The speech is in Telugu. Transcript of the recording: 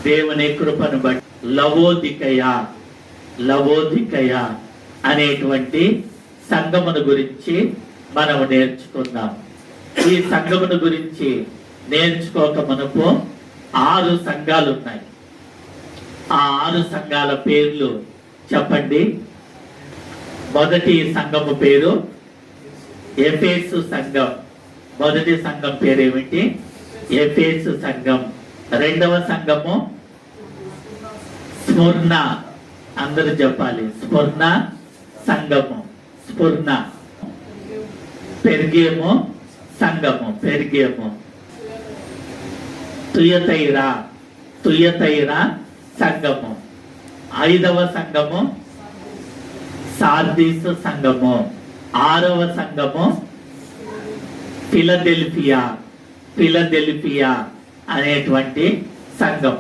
దేవుని కృపను బట్టి లవోదికయ అనేటువంటి సంఘమును గురించి మనం నేర్చుకుందాం. ఈ సంఘమును గురించి నేర్చుకోక మనకు 6 సంఘాలు ఉన్నాయి. ఆ 6 సంఘాల పేర్లు చెప్పండి. మొదటి సంఘము పేరు ఎఫెసు సంఘం. మొదటి సంఘం పేరు ఏమిటి? ఎఫెసు సంఘం. రెండవ సంఘము స్ముర్ణ. అందరూ చెప్పాలి, స్ముర్ణ సంఘము. స్ముర్ణ. పెర్గేము సంఘము. పెర్గేము. తుయతైరా సంఘము. 5వ సంఘము సార్దీసు సంఘము. 6వ సంఘము ఫిలదెల్ఫియా అనేటువంటి సంఘం.